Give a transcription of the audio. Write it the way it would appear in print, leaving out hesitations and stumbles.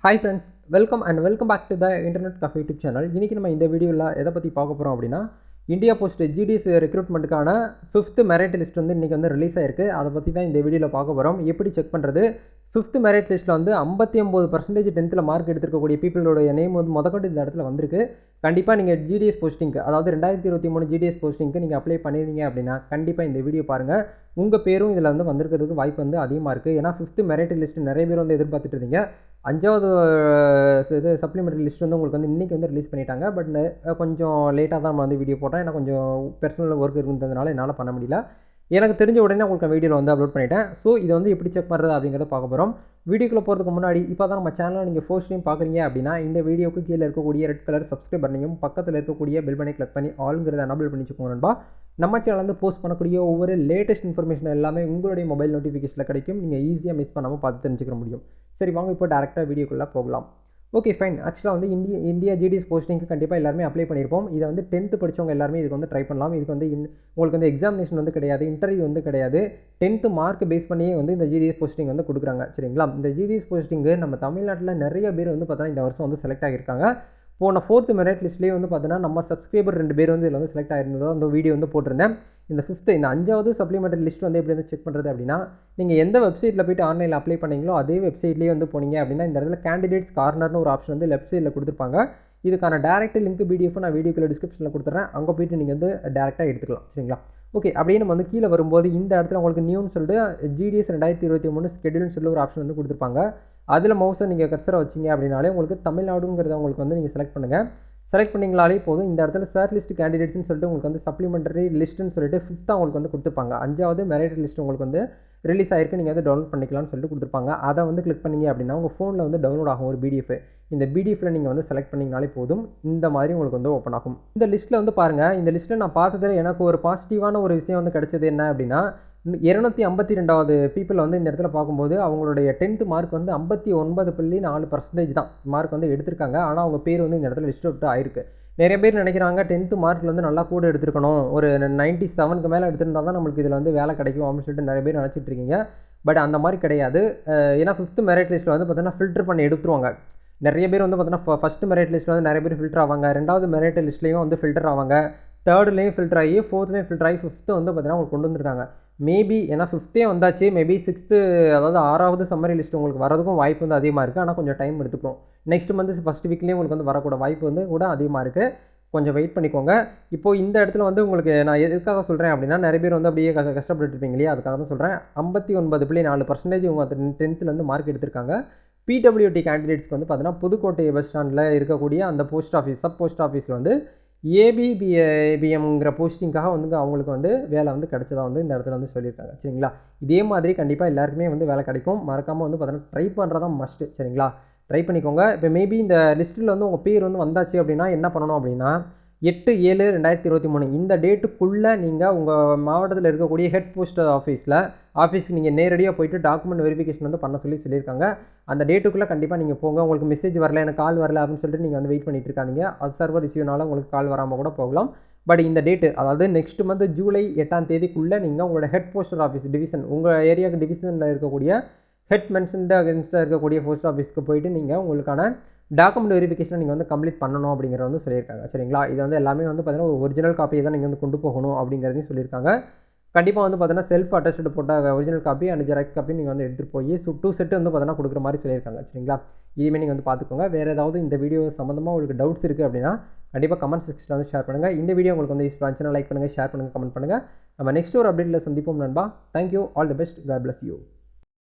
Hi friends, welcome back to the Internet Cafe YouTube channel. இன்னைக்கு நம்ம இந்த வீடியோல எதை பத்தி பார்க்க போறோம் அப்படினா India post GDS ரெக்ரூட்மென்ட்கான 5th merit list வந்து இன்னைக்கு வந்து ரிலீஸ் ஆயிருக்கு. அத பத்தி தான் இந்த வீடியோல பார்க்க போறோம். எப்படி செக் பண்றது? 5th மெரிட் லிஸ்ட்ல வந்து 59% 10th மார்க் எடுத்துக்கக்கூடிய பீப்பிளோட நேம் வந்து முதக்கொண்டு இந்த இடத்துல வந்திருக்கு. கண்டிப்பா நீங்க GDS போஸ்டிங்க்கு அதாவது 2023 GDS போஸ்டிங்க்கு நீங்க அப்ளை பண்ணிருந்தீங்க அப்படினா கண்டிப்பா இந்த வீடியோ பாருங்க. உங்க பேரும் இதுல வந்து வந்திருக்கிறதுக்கு வாய்ப்பு வந்து அதிகமா இருக்கு. ஏனா 5th மெரிட் லிஸ்ட் நிறைய பேர் வந்து எதிர்பார்த்துட்டு இருந்தீங்க. 5வது இது சப்ளிமெண்டரி லிஸ்ட் வந்து உங்களுக்கு வந்து இன்னைக்கு வந்து ரிலீஸ் பண்ணிட்டாங்க. பட் கொஞ்சம் லேட்டா தான் நான் வந்து வீடியோ போட்டேன். ஏனா கொஞ்சம் பர்சனல் வொர்க் இருந்ததனால என்னால பண்ண முடியல. எனக்கு தெரிஞ்ச உடனே உங்களுக்கு வீடியோல வந்து அப்லோட் பண்ணிட்டேன். சோ இது வந்து எப்படி செக் பண்றது அப்படிங்கறத பார்க்க போறோம். வீடியோக்குள்ள போறதுக்கு முன்னாடி இப்போதான் நம்ம சேனலை நீங்க ஃபர்ஸ்ட் டைம் பார்க்கறீங்க அப்படினா இந்த வீடியோக்கு கீழ இருக்கக்கூடிய ரெட் கலர் சப்ஸ்கிரைப் பட்டனையும் பக்கத்துல இருக்கக்கூடிய பெல் பட்டனை கிளிக் பண்ணி ஆல்ங்கறத எனேபிள் பண்ணி வச்சுக்கோங்க நண்பா. நம்ம சேனல்ல வந்து போஸ்ட் பண்ணக்கூடிய ஒவ்வொரு லேட்டஸ்ட் இன்ஃபர்மேஷன் எல்லாமே உங்களுடைய மொபைல் நோட்டிஃபிகேஷன்ல கிடைக்கும். நீங்க ஈஸியா மிஸ் பண்ணாம பார்த்து தெரிஞ்சுக்க முடியும். சரி வாங்க இப்போ டைரக்ட்டா வீடியோக்குள்ள போகலாம். Okay fine. ஆக்சுவலா வந்து இந்தியா GDS போஸ்டிங்க்கு கண்டிப்பா எல்லாரும் அப்ளை பண்ணிருப்போம். இத வந்து 10th படிச்சவங்க எல்லாரும் இதுக்கு வந்து ட்ரை பண்ணலாம். இதுக்கு வந்து உங்களுக்கு வந்து எக்ஸாமினேஷன் வந்து கிடையாது, இன்டர்வியூ வந்து கிடையாது. 10th மார்க் பேஸ் பண்ணியே வந்து இந்த GDS போஸ்டிங் வந்து கொடுக்குறாங்க. சரிங்களா? இந்த GDS போஸ்டிங் நம்ம தமிழ்நாட்டுல நிறைய பேர் வந்து பார்த்தா இந்த வருஷம் வந்து செலக்ட் ஆகியிருக்காங்க. போன 4th மெரிட் லிஸ்ட்லயே வந்து பார்த்தீங்கன்னா நம்ம சப்ஸ்கிரைபர் 2 பேர் வந்து இதுல வந்து செலக்ட் ஆயிருந்ததோ அந்த வீடியோ வந்து போட்டிருந்தேன். இந்த 5வது சப்ளிமெண்டரி லிஸ்ட் வந்து எப்படி வந்து செக் பண்றது அப்படினா நீங்க எந்த வெப்சைட்ல போய்ட்டு ஆன்லைன்ல அப்ளை பண்ணீங்களோ அதே வெப்சைட்லயே வந்து போனீங்க அப்படினா இந்த இடத்துல கேண்டிடேட்ஸ் கார்னர்னு ஒரு ஆப்ஷன் வந்து லெஃப்ட் சைடுல கொடுத்திருப்பாங்க. இதுக்கான டைரக்ட் லிங்க் PDF நான் வீடியோக்குள்ள டிஸ்கிரிப்ஷன்ல கொடுத்துறேன். அங்க போய்ட்டு நீங்க வந்து டைரக்ட்டா எடுத்துக்கலாம். சரிங்களா? ஓகே அப்படியே நம்ம வந்து கீழ வரும்போது இந்த இடத்துல உங்களுக்கு நியூன்னு சொல்லிட்டு GDS 2023 ஸ்கெட்யூல்னு சொல்லி ஒரு ஆப்ஷன் வந்து கொடுத்திருப்பாங்க. அதுல மவுஸை நீங்க கர்சரை வச்சீங்க அப்படினாலே உங்களுக்கு தமிழ்நாடுங்கறத உங்களுக்கு வந்து நீங்க செலக்ட் பண்ணுங்க. செலக்ட் பண்ணீங்களாலே போதும். இந்த இடத்துல ஷார்ட் லிஸ்ட் கேண்டிடேட்ஸ்னு சொல்லிட்டு உங்களுக்கு வந்து சப்ளிமெண்டரி லிஸ்ட்னு சொல்லிட்டு 5th உங்களுக்கு வந்து கொடுத்திருப்பாங்க. 5வது மெரிட் லிஸ்ட் உங்களுக்கு வந்து ரிலீஸ் ஆயிருக்கு. நீங்க வந்து டவுன்லோட் பண்ணிக்கலாம்னு சொல்லிட்டு கொடுத்திருப்பாங்க. அத வந்து கிளிக் பண்ணீங்க அப்படினா உங்க ஃபோன்ல வந்து டவுன்லோட் ஆகும் ஒரு PDF. இந்த PDFல நீங்க வந்து செலக்ட் பண்ணீங்கனாலே போதும். இந்த மாதிரி உங்களுக்கு வந்து ஓபன் ஆகும். இந்த லிஸ்ட்ல வந்து பாருங்க. இந்த லிஸ்ட்ல நான் பார்த்ததுல எனக்கு ஒரு பாசிட்டிவான ஒரு விஷயம் வந்து கிடைச்சது என்ன அப்படினா 252வது பீப்பிள் வந்து இந்த இடத்துல பார்க்கும்போது அவங்களுடைய 10th மார்க் வந்து 59.4% தான் மார்க் வந்து எடுத்திருக்காங்க. ஆனா அவங்க பேர் வந்து இந்த இடத்துல லிஸ்ட் அவுட் ஆயிருக்கு. நிறைய பேர் நினைக்கிறாங்க 10th மார்க்ல வந்து நல்லா கூட எடுத்துக்கணும். ஒரு 97க்கு மேல எடுத்திருந்தா தான் நமக்கு இதுல வந்து வேலை கிடைக்கும் அப்படின்னு சொல்லிட்டு நிறைய பேர் நினைச்சிட்டு இருக்கீங்க. பட் அந்த மாதிரி கிடையாது. ஏனா 5th மெரிட் லிஸ்ட்ல வந்து பார்த்தீங்கன்னா ஃபில்டர் பண்ணி எடுத்துருவாங்க. நிறைய பேர் வந்து பார்த்தீங்கன்னா ஃபர்ஸ்ட் மெரிட் லிஸ்ட்ல வந்து நிறைய பேர் ஃபில்டர் ஆவாங்க. 2வது மெரிட் லிஸ்ட்லயும் வந்து ஃபில்டர் ஆவாங்க. 3ர்ட்லயும் ஃபில்டர் ஆகி 4த்லயும் ஃபில்டர் ஆகி 5th வந்து பார்த்தீங்கன்னா உங்களுக்கு கொண்டு வந்திருக்காங்க. மேபி ஏனா 5th வந்தாச்சு. மேபி 6th அதாவது 6வது சம்மரி லிஸ்ட் உங்களுக்கு வரதுக்கும் வாய்ப்பு வந்து அதிகமா இருக்கு. ஆனா கொஞ்சம் டைம் எடுத்துக்கும். நெக்ஸ்ட் மந்த் ஃபர்ஸ்ட் வீக்லயே உங்களுக்கு வந்து வரக்கூட வாய்ப்பு வந்து கூட அதிகமா இருக்கு. கொஞ்சம் வெயிட் பண்ணிக்கோங்க. இப்போ இந்த இடத்துல வந்து உங்களுக்கு நான் எதுக்காக சொல்றேன் அப்படினா நிறைய பேர் வந்து அப்படியே கஷ்டப்பட்டுட்டு இருப்பீங்க இல்லையா? அதுக்காக தான் சொல்றேன். 59.4% இவங்க 10thல இருந்து மார்க் எடுத்திருக்காங்க. PWD கேண்டிடேட்ஸ்க்கு வந்து பார்த்தீங்கன்னா புதுக்கோட்டை பஸ் ஸ்டாண்ட்ல இருக்கக்கூடிய அந்த போஸ்ட் ஆஃபீஸ் சப் போஸ்ட் ஆஃபீஸ்ல வந்து ABBMங்கிற போஸ்டிங்காக வந்து அவங்களுக்கு வந்து வேலை வந்து கிடைச்சதா வந்து இந்த இடத்துல வந்து சொல்லியிருக்காங்க. சரிங்களா? இதே மாதிரி கண்டிப்பா எல்லாருக்குமே வந்து வேலை கிடைக்கும். மறக்காம வந்து பார்த்தீங்கன்னா ட்ரை பண்றதா மஸ்ட். சரிங்களா? ட்ரை பண்ணிக்கோங்க. இப்போ மேபி இந்த லிஸ்ட்ல வந்து உங்க பேர் வந்து வந்தாச்சு அப்படினா என்ன பண்ணணும் அப்படினா 8/7/2023 இந்த டேட்டுக்குள்ள நீங்க உங்க மாவட்டத்துல இருக்கக்கூடிய ஹெட் போஸ்ட் ஆஃபீஸ்க்கு நீங்க நேரடியா போயிட்டு டாக்குமெண்ட் வெரிஃபிகேஷன் வந்து பண்ண சொல்லியிருக்காங்க. அந்த டேட்டுக்குள்ள கண்டிப்பா நீங்க போங்க. உங்களுக்கு மெசேஜ் வரல, எனக்கு கால் வரல அப்படின்னு சொல்லிட்டு நீங்க வந்து வெயிட் பண்ணிட்டு இருக்காதீங்க. அது சர்வர் இஷ்யூனால உங்களுக்கு கால் வராம கூட போகலாம். பட் இந்த டேட் அதாவது நெக்ஸ்ட் மந்த் ஜூலை 8ஆம் தேதிக்குள்ள நீங்க உங்களோட ஹெட் போஸ்ட் ஆஃபீஸ் டிவிஷன் உங்க ஏரியாக்கு டிவிஷன்ல இருக்கக்கூடிய ஹெட் மென்ஷன்ட் அகைன்ஸ்டா இருக்கக்கூடிய போஸ்ட் ஆஃபீஸ்க்கு போயிட்டு நீங்க உங்களுக்கான டாக்குமெண்ட் வெரிஃபிகேஷன் நீங்க வந்து கம்ப்ளீட் பண்ணணும் அப்படிங்கறத வந்து சொல்லியிருக்காங்க. சரிங்களா? இது வந்து எல்லாமே வந்து பார்த்தீங்கன்னா ஒரு ஒரிஜினல் காப்பியை தான் நீங்க வந்து கொண்டு போகணும் அப்படிங்கறதையும் சொல்லியிருக்காங்க. கண்டிப்பா வந்து பார்த்தீங்கன்னா செல்ஃப் அட்டஸ்டட் போட்ட original copy and Xerox copy நீங்க வந்து எடுத்துட்டு போய் 2 செட் வந்து பார்த்தீங்கன்னா கொடுக்குற மாதிரி சொல்லியிருக்காங்க. சரிங்களா? இதுமே நீங்க வந்து பார்த்துக்கோங்க. வேற ஏதாவது இந்த வீடியோ சம்பந்தமா உங்களுக்கு டவுட்ஸ் இருக்கு அப்படினா கண்டிப்பா கமெண்ட் செக்ஷன்ல வந்து ஷேர் பண்ணுங்க. இந்த வீடியோ உங்களுக்கு வந்து யூஸ்ஃபுல்லா இருந்துச்சுனா லைக் பண்ணுங்க, ஷேர் பண்ணுங்க, கமெண்ட் பண்ணுங்க. நம்ம நெக்ஸ்ட் ஒரு அப்டேட்ல சந்திப்போம் நண்பா. Thank you. All the best. God bless you.